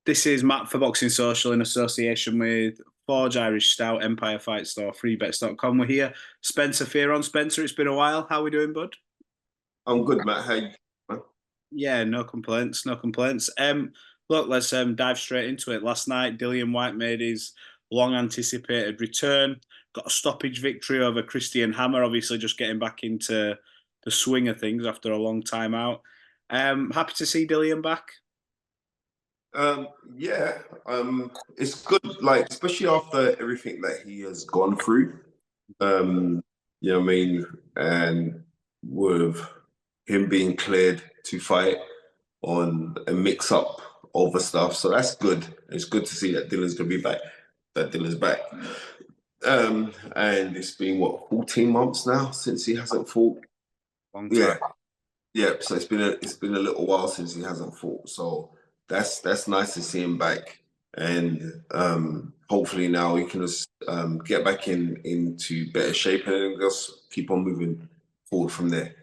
This is Matt for Boxing Social in association with Forged Irish Stout, Empire Fight Store, freebets.com. We're here. Spencer Fearon. Spencer, it's been a while. How are we doing, bud? I'm good, Matt. How you doing? Yeah, no complaints, no complaints. Look, let's dive straight into it. Last night, Dillian Whyte made his long-anticipated return. Got a stoppage victory over Christian Hammer, obviously just getting back into the swing of things after a long time out. Happy to see Dillian back. Yeah, it's good, like, especially after everything that he has gone through. You know what I mean? And with him being cleared to fight on a mix-up over stuff. So that's good. It's good to see that Dylan's gonna be back, that Dylan's back. And it's been what, 14 months now since he hasn't fought. Long time. Yeah. Yeah, so it's been a little while since he hasn't fought. So that's nice to see him back. And hopefully now he can just get back into better shape and just keep on moving forward from there.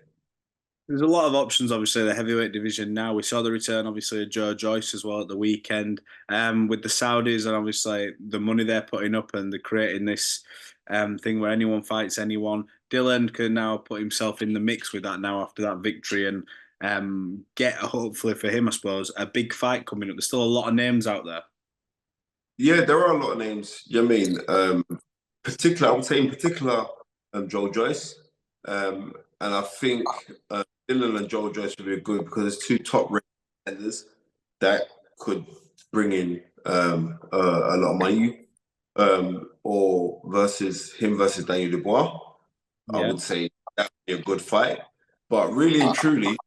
There's a lot of options, obviously, the heavyweight division now. We saw the return, obviously, of Joe Joyce as well at the weekend. With the Saudis and obviously the money they're putting up and they're creating this thing where anyone fights anyone. Dylan can now put himself in the mix with that now after that victory and get, hopefully for him, I suppose, a big fight coming up. There's still a lot of names out there. Yeah, there are a lot of names. You know what I mean? I would say in particular, Joe Joyce. And I think Dylan and Joe Joyce would be good because there's two top contenders that could bring in a lot of money. Or versus Daniel Dubois. Yeah. I would say that would be a good fight. But really and truly,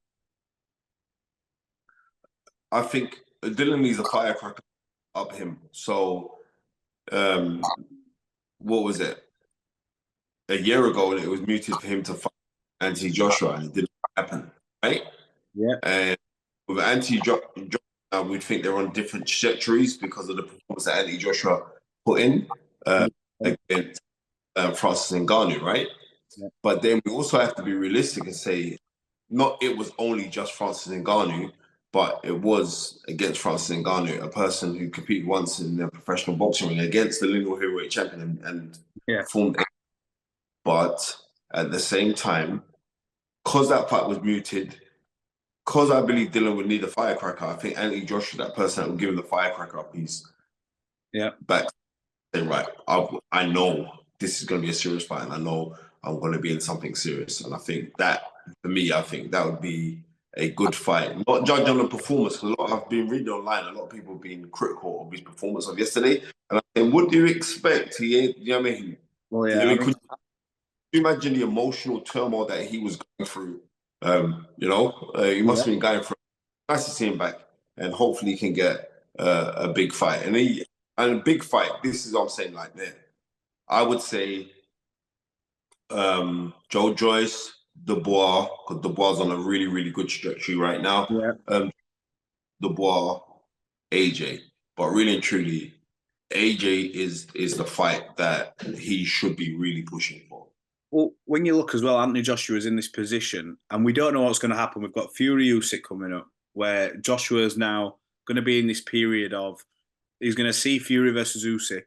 I think Dylan needs a firecracker up him. So, what was it? A year ago, it was muted for him to fight Anthony Joshua, and it didn't happen, right? Yeah. And with Anthony Joshua, we'd think they're on different trajectories because of the performance that Anthony Joshua put in against Francis Ngannou, right? Yeah. But then we also have to be realistic and say, not it was only just Francis Ngannou, but it was against Francis Ngannou, a person who competed once in a professional boxing ring against the lineal heavyweight champion and performed. But at the same time, because that fight was muted, because I believe Dylan would need a firecracker, I think Anthony Joshua, that person that would give him the firecracker piece. Yeah. But right, I know this is going to be a serious fight, and I know I'm going to be in something serious. And I think that, for me, I think that would be a good fight. Not judged on the performance, because I've been reading online, a lot of people have been critical of his performance of yesterday. And I think, what do you expect? You know what I mean? Well, yeah. Could you imagine the emotional turmoil that he was going through? He must have been going through. Nice to see him back, and hopefully he can get a big fight. And a big fight, this is what I'm saying, like that. I would say Joe Joyce, Dubois, because Dubois is on a really, really good trajectory right now. Yeah. Dubois, AJ. But really and truly, AJ is the fight that he should be really pushing for. Well, when you look as well, Anthony Joshua is in this position, and we don't know what's going to happen. We've got Fury Usyk coming up, where Joshua is now going to be in this period of he's going to see Fury versus Usyk,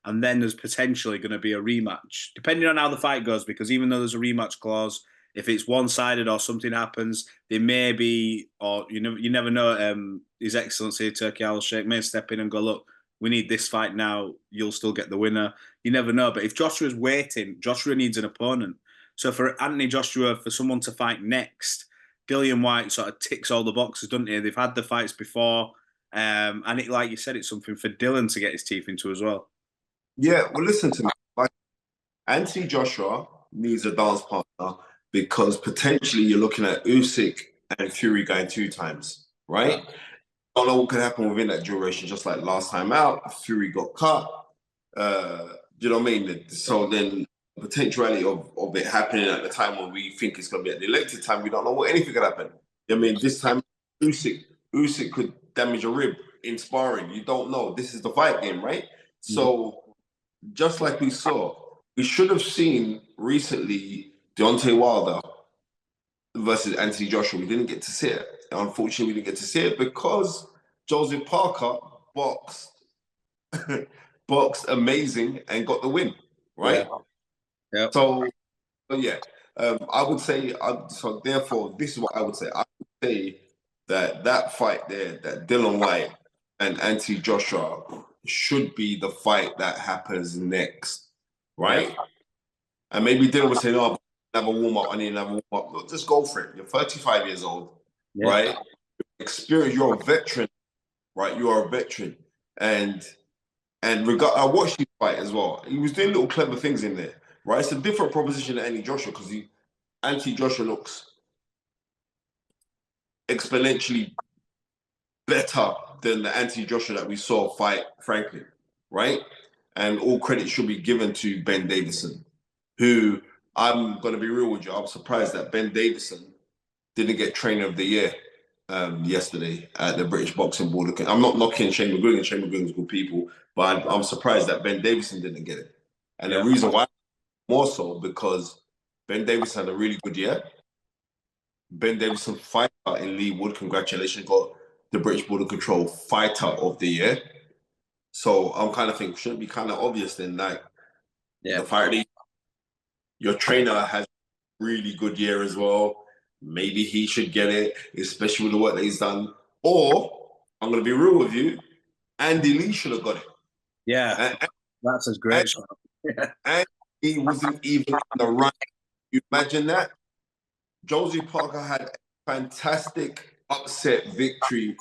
and then there's potentially going to be a rematch, depending on how the fight goes. Because even though there's a rematch clause, if it's one-sided or something happens, there may be, or you never know. His Excellency Turki Al-Sheikh may step in and go, look, we need this fight now. You'll still get the winner. You never know. But if Joshua's waiting, Joshua needs an opponent. So for Anthony Joshua, for someone to fight next, Dillian Whyte sort of ticks all the boxes, doesn't he? They've had the fights before. And it, like you said, it's something for Dylan to get his teeth into as well. Yeah, well, listen to me. Like, Anthony Joshua needs a dance partner because potentially you're looking at Usyk and Fury going 2 times, right? Don't know what could happen within that duration, just like last time out, Fury got cut. You know what I mean? So then the potentiality of it happening at the time when we think it's going to be at the elected time, we don't know what anything could happen. I mean, this time Usyk could damage a rib in sparring. You don't know. This is the fight game, right? So just like we should have seen recently Deontay Wilder versus Anthony Joshua. We didn't get to see it. Unfortunately, we didn't get to see it because Joseph Parker boxed, boxed amazing and got the win, right? Yeah. So yeah, I would say. So therefore, this is what I would say. I would say that fight there, that Dillian Whyte and Anthony Joshua, should be the fight that happens next, right? Yeah. And maybe Dylan was saying, "Oh, I need another warm up. I need another warm up." Look, just go for it. You're 35 years old, right? Experience. You're a veteran, right? You are a veteran, and I watched him fight as well. He was doing little clever things in there, right? It's a different proposition than Anthony Joshua because Anthony Joshua looks exponentially better than the Anthony Joshua that we saw fight Franklin, right? And all credit should be given to Ben Davison, who, I'm going to be real with you, I'm surprised that Ben Davison didn't get Trainer of the Year yesterday at the British Boxing Board. I'm not knocking Shane McGuigan. Shane McGuigan's good people, but I'm surprised that Ben Davison didn't get it. And the reason why, more so, because Ben Davison had a really good year. Ben Davison, fighter in Leewood, congratulations, got the British Border Control Fighter of the Year. So I'm kind of thinking, shouldn't it be kind of obvious then, like, the fighter, your trainer has a really good year as well. Maybe he should get it, especially with the work that he's done. Or, I'm going to be real with you, Andy Lee should have got it. Yeah, that's a great shot. And he wasn't even in the run. You imagine that? Josie Parker had a fantastic upset victory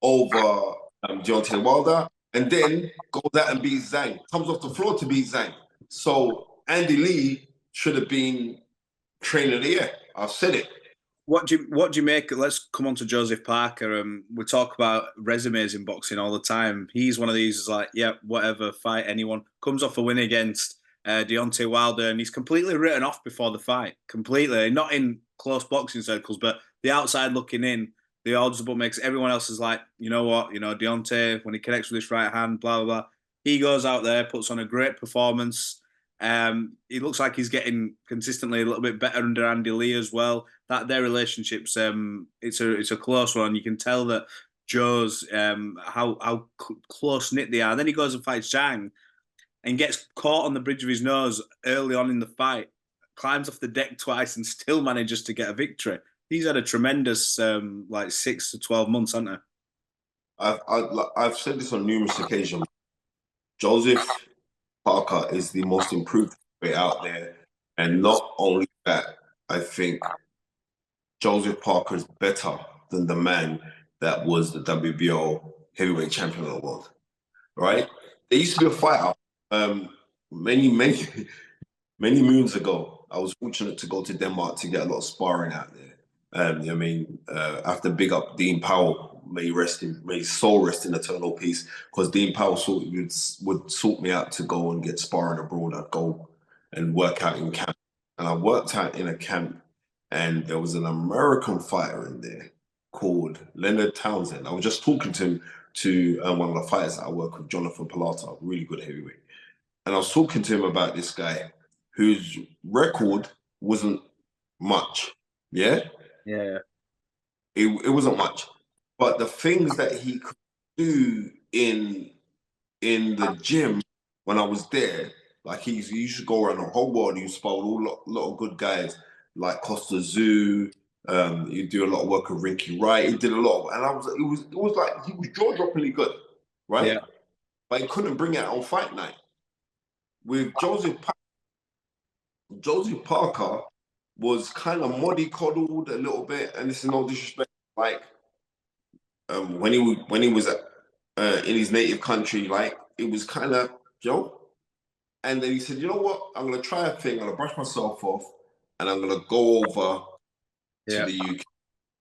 over Deontay Wilder, and then goes out and beats Zhang. Comes off the floor to beat Zhang. So Andy Lee should have been Trainer of the Year. I've said it. What do you make? Let's come on to Joseph Parker. We talk about resumes in boxing all the time. He's one of these is like, yeah, whatever, fight anyone. Comes off a win against Deontay Wilder, and he's completely written off before the fight. Completely, not in close boxing circles, but the outside looking in, the odds book makes everyone else is like, you know what, Deontay, when he connects with his right hand, blah blah blah. He goes out there, puts on a great performance. He looks like he's getting consistently a little bit better under Andy Lee as well. That their relationships, it's a close one. You can tell that Joe's how close knit they are. And then he goes and fights Zhang and gets caught on the bridge of his nose early on in the fight, climbs off the deck twice and still manages to get a victory. He's had a tremendous 6 to 12 months, hasn't he? I've said this on numerous occasions. Joseph Parker is the most improved way out there, and not only that, I think Joseph Parker is better than the man that was the WBO heavyweight champion of the world, right? There used to be a fighter many moons ago. I was fortunate to go to Denmark to get a lot of sparring out there. I have to big up Dean Powell, may his soul rest in eternal peace, because Dean Powell would sort me out to go and get sparring abroad. I'd go and work out in camp. And I worked out in a camp, and there was an American fighter in there called Leonard Townsend. I was just talking to one of the fighters that I work with, Jonathan Pilata, really good heavyweight. And I was talking to him about this guy whose record wasn't much. Yeah? Yeah. It wasn't much. But the things that he could do in the gym when I was there, like he used to go around the whole world. He used to spar with a lot of good guys like Costa Zoo. He'd do a lot of work with Rinky Wright. He did a lot, and it was like he was jaw-droppingly good, right? Yeah. But he couldn't bring it on fight night. With Joseph Parker was kind of mollycoddled a little bit, and this is no disrespect. Like when he was in his native country, like it was kind of And then he said, you know what? I'm gonna try a thing. I'm gonna brush myself off, and I'm gonna go over to the UK.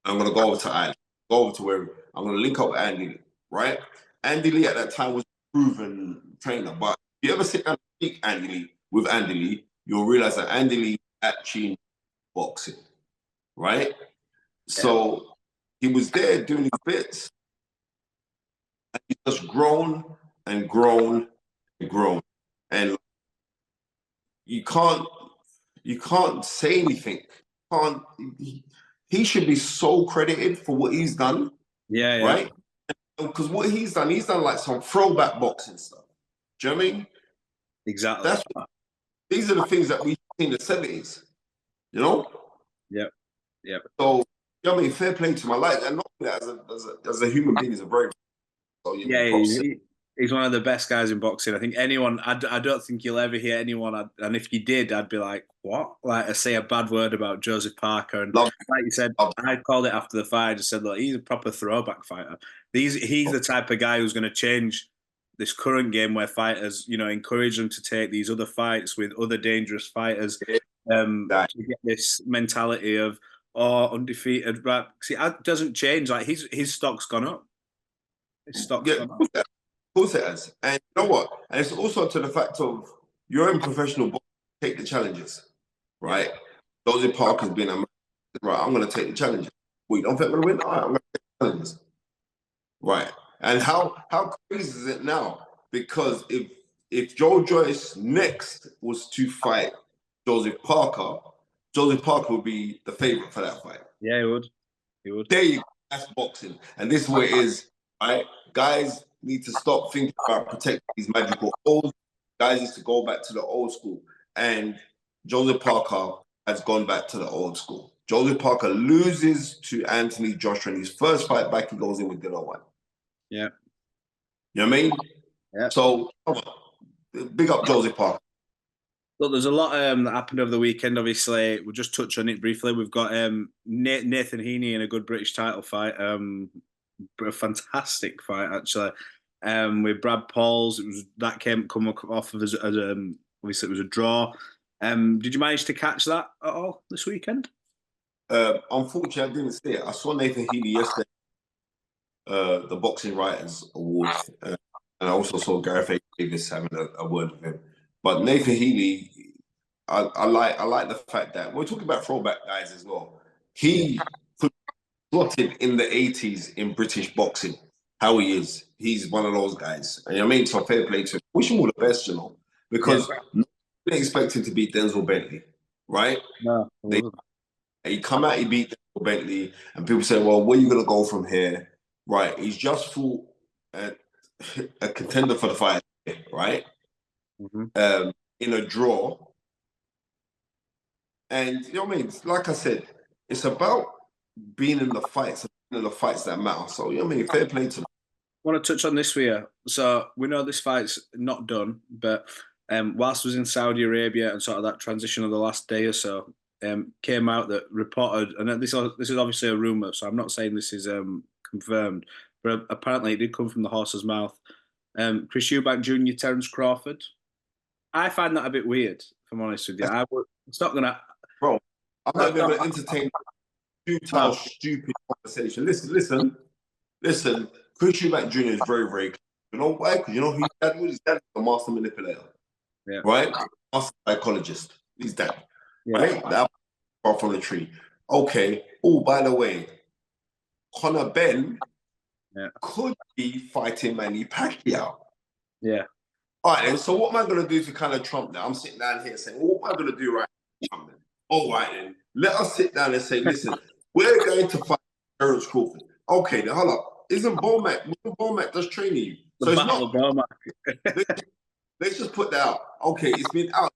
I'm gonna go over to Ireland. Go over to where I'm gonna link up with Andy Lee, right? Andy Lee at that time was a proven trainer, but if you ever sit down and speak with Andy Lee, you'll realize that Andy Lee actually boxing, right? So he was there doing his bits, and he's just grown and grown and grown. And you can't say anything. He should be so credited for what he's done. Yeah. Right? because what he's done like some throwback boxing stuff. Do you know what I mean? Exactly. These are the things that we see in the 70s. You know? Yep. Yep. So, you know what I mean? Fair play to him. I like that. Not that as a human being, he's a very he's one of the best guys in boxing. I think anyone, I don't think you'll ever hear anyone, and if you did, I'd be like, what? Like, I say a bad word about Joseph Parker. And like you said, I called it after the fight. I just said, look, he's a proper throwback fighter. He's the type of guy who's going to change this current game where fighters, encourage them to take these other fights with other dangerous fighters. To get this mentality of, undefeated. Right? See, it doesn't change. Like, his stock's gone up. His stock's gone up. Of course it has. And you know what? And it's also to the fact of you're in professional boxing, take the challenges, right? Yeah. Joseph Parker's been right, I'm going to take the challenges. Well, you don't think I'm going to win? All right, I'm going to take the challenges. Right. And how crazy is it now? Because if Joe Joyce next was to fight Joseph Parker would be the favorite for that fight. Yeah, he would. There you go. That's boxing. And this is what it is, right? Guys need to stop thinking about protecting these magical old. Guys need to go back to the old school. And Joseph Parker has gone back to the old school. Joseph Parker loses to Anthony Joshua in his first fight back. He goes in with Dillian Whyte. Yeah. You know what I mean? Yeah. So, big up Joseph Parker. Look, there's a lot that happened over the weekend. Obviously, we'll just touch on it briefly. We've got Nathan Heaney in a good British title fight. A fantastic fight, actually. With Brad Pauls, that come off of as obviously it was a draw. Did you manage to catch that at all this weekend? Unfortunately, I didn't see it. I saw Nathan Heaney yesterday, the Boxing Writers Awards, and I also saw Gareth A. Davis having a word with him. But Nathan Heaney, I like the fact that we're talking about throwback guys as well. He plotted in the 80s in British boxing. How he is, he's one of those guys. And I mean, so fair play to him. Wish him all the best, because no one expected to beat Denzel Bentley, right? No. He come out, he beat Denzel Bentley, and people say, well, where are you going to go from here? Right, he's just fought a contender for the fight, right? Mm-hmm. In a draw. And you know what I mean? Like I said, it's about being in the fights that matter. So you know what I mean? Fair play to them. I want to touch on this for you. So we know this fight's not done, but whilst I was in Saudi Arabia and sort of that transition of the last day or so, came out that reported, and this is obviously a rumor, so I'm not saying this is confirmed, but apparently it did come from the horse's mouth. Chris Eubank Jr., Terence Crawford. I find that a bit weird, if I'm honest with you. It's not gonna. Bro, I'm not going to entertain futile, stupid conversation. Listen. Chris Eubank Jr. is very, very clear. You know why? Because you know who his dad was? His dad was a master manipulator. Yeah. Right? Master psychologist. His dad. Yeah. Right? That far from the tree. Okay. Oh, by the way, Conor Benn could be fighting Manny Pacquiao. Yeah. All right, then. So what am I going to do to kind of trump that? I'm sitting down here saying, well, what am I going to do right now? All right, then. Let us sit down and say, listen, we're going to fight Terence Crawford. Okay, then hold up. Isn't Bomac does training you? So it's not Bomac. Let's just put that out. Okay, it's been out.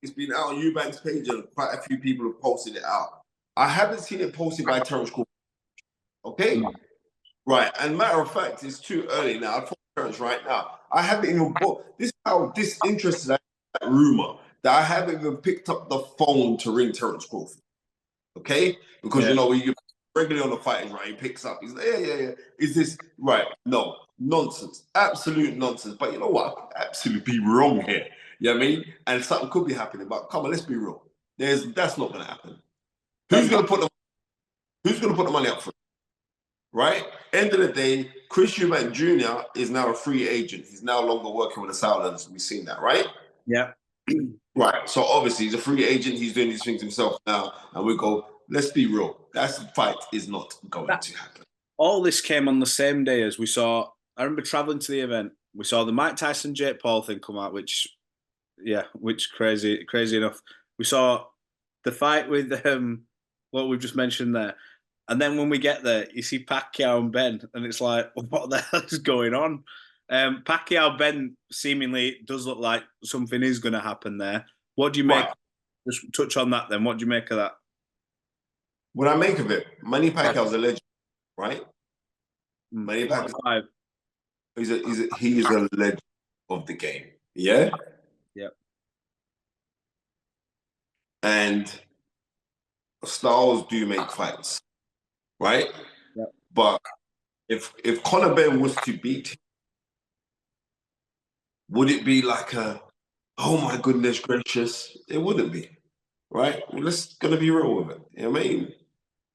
It's been out on Eubank's page, and quite a few people have posted it out. I haven't seen it posted by Terence Crawford. Okay? Right. And matter of fact, it's too early now. I'll talk to Terence right now. I haven't even bought this is how disinterested I am in that rumor that I haven't even picked up the phone to ring Terence Crawford. Okay? Because you know you regularly on the fighting, right? He picks up. He's like, yeah. Is this right? No. Nonsense. Absolute nonsense. But you know what? I could absolutely be wrong here. You know what I mean? And something could be happening. But come on, let's be real. That's not gonna happen. Who's gonna put the money up for it? Right? End of the day, Chris Eubank Jr. is now a free agent. He's no longer working with the Southlands. We've seen that, right? Yeah. Right. So obviously he's a free agent. He's doing these things himself now. And we go, let's be real. That fight is not going to happen. All this came on the same day as we saw. I remember traveling to the event. We saw the Mike Tyson Jake Paul thing come out, which crazy enough. We saw the fight with what we've just mentioned there. And then when we get there, you see Pacquiao and Benn, and it's like, what the hell is going on? Pacquiao Benn seemingly does look like something is going to happen there. What do you make? Right. Just touch on that then. What do you make of that? What I make of it, Manny Pacquiao's a legend, right? Manny Pacquiao, he is a legend of the game. Yeah? Yeah. And styles do make fights, right? Yeah. But if Conor Benn was to beat him, would it be like oh my goodness gracious? It wouldn't be, right? We're just gonna be real with it. You know what I mean?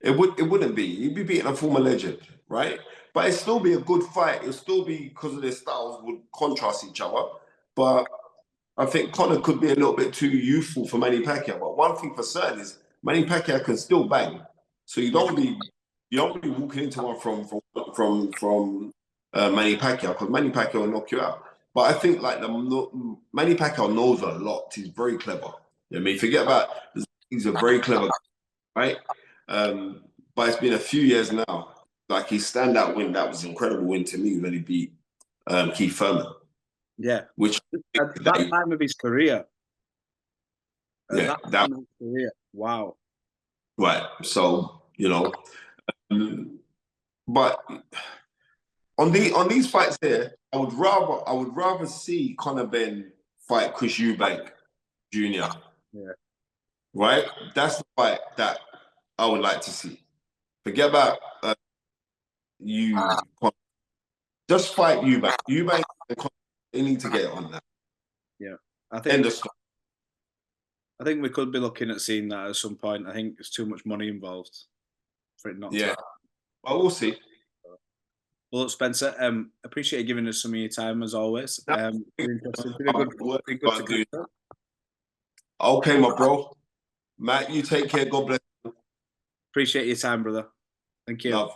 It wouldn't be. You'd be beating a former legend, right? But it'd still be a good fight. It'd still be because of their styles would contrast each other. But I think Conor could be a little bit too youthful for Manny Pacquiao. But one thing for certain is Manny Pacquiao can still bang. So you don't be walking into one from Manny Pacquiao, because Manny Pacquiao will knock you out. But I think like Manny Pacquiao knows a lot. He's very clever. You know what I mean? Forget about he's a very clever guy, right? But it's been a few years now. Like his standout win, that was an incredible win to me when he beat Keith Thurman. Yeah. Which at that time of his career. Yeah, that time of his career. Wow. Right. So, but on these fights here, I would rather see Conor Benn fight Chris Eubank Jr. Yeah. Right? That's the fight that I would like to see. Forget about you. Just fight Eubank. Eubank, they need to get on that. Yeah. I think we could be looking at seeing that at some point. I think there's too much money involved for it not to. Well, we'll see. Well, look, Spencer, appreciate you giving us some of your time as always. Interesting. Okay, my bro. Matt, you take care. God bless. Appreciate your time, brother. Thank you. Love.